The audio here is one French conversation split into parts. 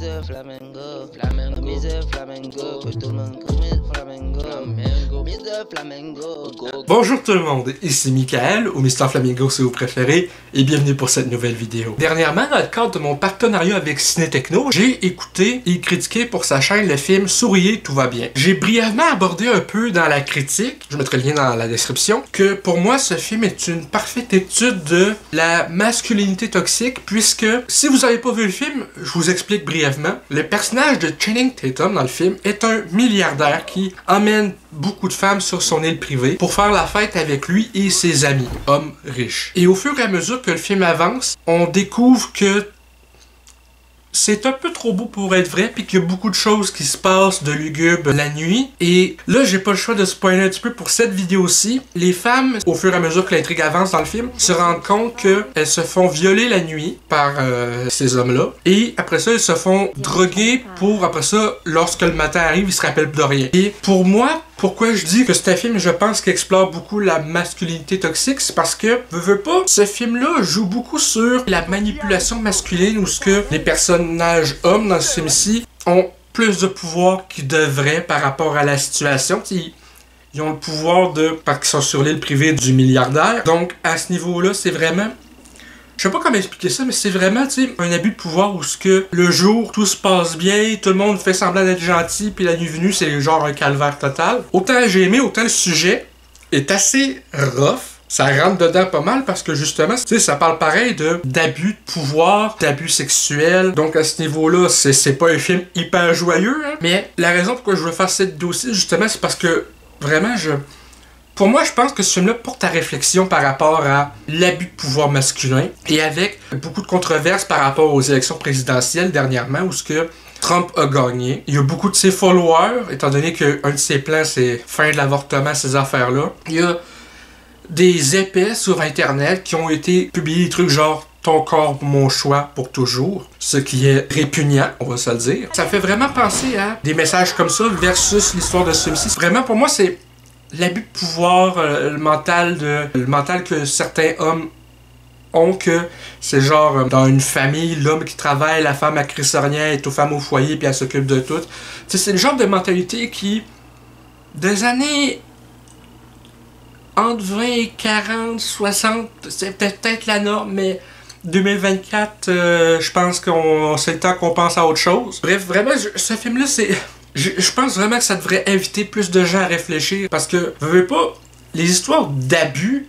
Mr. Flamengo, Flamengo, Mr. Flamengo, que tout le monde connaît Flamengo, Flamengo, Mr. Flamengo. Bonjour tout le monde, ici Michael, ou Mr. Flamingo si vous préférez, et bienvenue pour cette nouvelle vidéo. Dernièrement, dans le cadre de mon partenariat avec Ciné Techno, j'ai écouté et critiqué pour sa chaîne le film Souriez, tout va bien. J'ai brièvement abordé un peu dans la critique, je mettrai le lien dans la description, que pour moi ce film est une parfaite étude de la masculinité toxique, puisque si vous n'avez pas vu le film, je vous explique brièvement. Le personnage de Channing Tatum dans le film est un milliardaire qui emmène beaucoup de femmes sur son île privée pour faire la fête avec lui et ses amis, hommes riches. Et au fur et à mesure que le film avance, on découvre que c'est un peu trop beau pour être vrai, puis qu'il y a beaucoup de choses qui se passent de lugubre la nuit. Et là, j'ai pas le choix de spoiler un petit peu pour cette vidéo-ci. Les femmes, au fur et à mesure que l'intrigue avance dans le film, se rendent compte qu'elles se font violer la nuit par ces hommes-là. Et après ça, elles se font droguer pour, après ça, lorsque le matin arrive, ils se rappellent de rien. Et pour moi, pourquoi je dis que c'est un film, je pense, qui explore beaucoup la masculinité toxique, c'est parce que, veux pas, ce film-là joue beaucoup sur la manipulation masculine, où ce que les personnages hommes dans ce film-ci ont plus de pouvoir qu'ils devraient par rapport à la situation. Ils ont le pouvoir parce qu'ils sont sur l'île privée du milliardaire. Donc, à ce niveau-là, c'est vraiment... Je sais pas comment expliquer ça, mais c'est vraiment, tu sais, un abus de pouvoir où ce que le jour, tout se passe bien, tout le monde fait semblant d'être gentil, puis la nuit venue, c'est genre un calvaire total. Autant j'ai aimé, autant le sujet est assez rough. Ça rentre dedans pas mal parce que justement, tu sais, ça parle pareil d'abus de pouvoir, d'abus sexuels. Donc à ce niveau-là, c'est pas un film hyper joyeux, hein. Mais la raison pourquoi je veux faire cette dossier, justement, c'est parce que vraiment, pour moi, je pense que ce film-là porte à réflexion par rapport à l'abus de pouvoir masculin et avec beaucoup de controverses par rapport aux élections présidentielles dernièrement où ce que Trump a gagné. Il y a beaucoup de ses followers, étant donné qu'un de ses plans, c'est fin de l'avortement, ces affaires-là. Il y a des épais sur Internet qui ont été publiés des trucs genre « Ton corps, mon choix pour toujours », ce qui est répugnant, on va se le dire. Ça fait vraiment penser à des messages comme ça versus l'histoire de celui-ci. Vraiment, pour moi, c'est l'abus de pouvoir, le mental que certains hommes ont, que c'est genre dans une famille, l'homme qui travaille, la femme à crisser rien, est aux femmes au foyer puis elle s'occupe de tout. C'est le genre de mentalité qui, des années entre 20 et 40, 60, c'est peut-être la norme, mais 2024, je pense qu'on c'est le temps qu'on pense à autre chose. Bref, vraiment, ce film-là, c'est... Je pense vraiment que ça devrait inviter plus de gens à réfléchir parce que, veux pas, les histoires d'abus,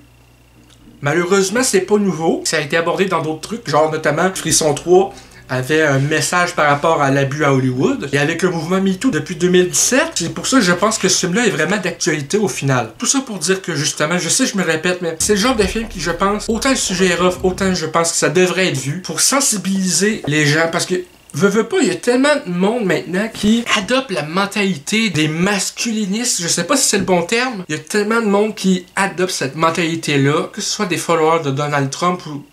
malheureusement, c'est pas nouveau. Ça a été abordé dans d'autres trucs, genre notamment Frisson 3 avait un message par rapport à l'abus à Hollywood. Et avec le mouvement MeToo depuis 2017, c'est pour ça que je pense que ce film-là est vraiment d'actualité au final. Tout ça pour dire que justement, je sais je me répète, mais c'est le genre de film qui, je pense, autant le sujet est rough, autant je pense que ça devrait être vu pour sensibiliser les gens parce que veux pas, il y a tellement de monde maintenant qui adopte la mentalité des masculinistes, je sais pas si c'est le bon terme, il y a tellement de monde qui adopte cette mentalité-là, que ce soit des followers de Donald Trump ou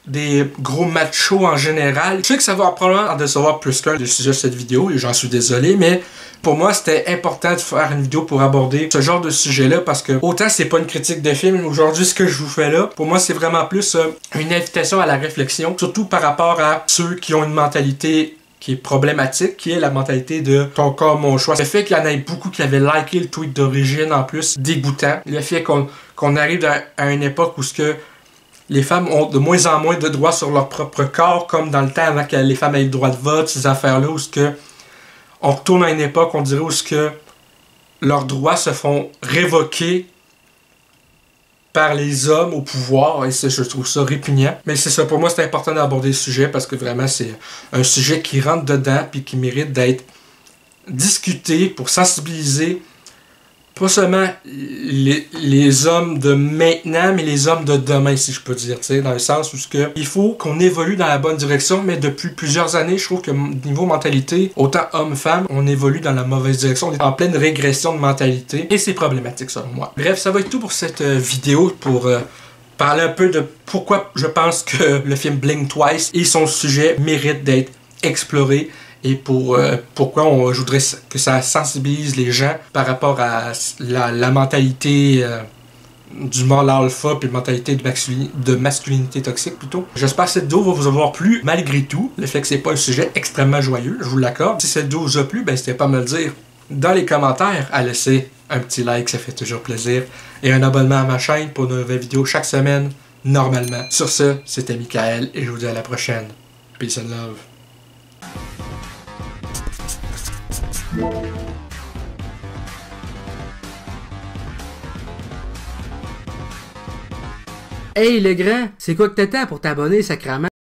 des gros machos en général. Je sais que ça va probablement en décevoir plus qu'un de sujet de cette vidéo, et j'en suis désolé, mais pour moi, c'était important de faire une vidéo pour aborder ce genre de sujet-là parce que autant c'est pas une critique de film, aujourd'hui ce que je vous fais là, pour moi c'est vraiment plus une invitation à la réflexion, surtout par rapport à ceux qui ont une mentalité qui est problématique, qui est la mentalité de ton corps, mon choix. Le fait qu'il y en ait beaucoup qui avaient liké le tweet d'origine en plus, dégoûtant. Le fait qu'on arrive à une époque où ce que les femmes ont de moins en moins de droits sur leur propre corps, comme dans le temps avant que les femmes aient le droit de vote, ces affaires-là, où ce que on retourne à une époque, on dirait, où ce que leurs droits se font révoquer par les hommes au pouvoir, et je trouve ça répugnant. Mais c'est ça, pour moi, c'est important d'aborder le sujet, parce que vraiment, c'est un sujet qui rentre dedans, puis qui mérite d'être discuté pour sensibiliser pas seulement les hommes de maintenant, mais les hommes de demain, si je peux dire, tu sais, dans le sens où il faut qu'on évolue dans la bonne direction, mais depuis plusieurs années, je trouve que niveau mentalité, autant hommes-femmes, on évolue dans la mauvaise direction, on est en pleine régression de mentalité, et c'est problématique selon moi. Bref, ça va être tout pour cette vidéo, pour parler un peu de pourquoi je pense que le film Blink Twice et son sujet méritent d'être explorés, et pourquoi je voudrais que ça sensibilise les gens par rapport à la mentalité du mâle alpha puis mentalité de masculinité toxique plutôt. J'espère que cette vidéo va vous avoir plu malgré tout. Le fait que c'est pas un sujet extrêmement joyeux, je vous l'accorde. Si cette vidéo vous a plu, ben n'hésitez pas à me le dire dans les commentaires, à laisser un petit like, ça fait toujours plaisir. Et un abonnement à ma chaîne pour de nouvelles vidéos chaque semaine, normalement. Sur ce, c'était Michael et je vous dis à la prochaine. Peace and love. Hey le grand, c'est quoi que t'attends pour t'abonner, sacrément?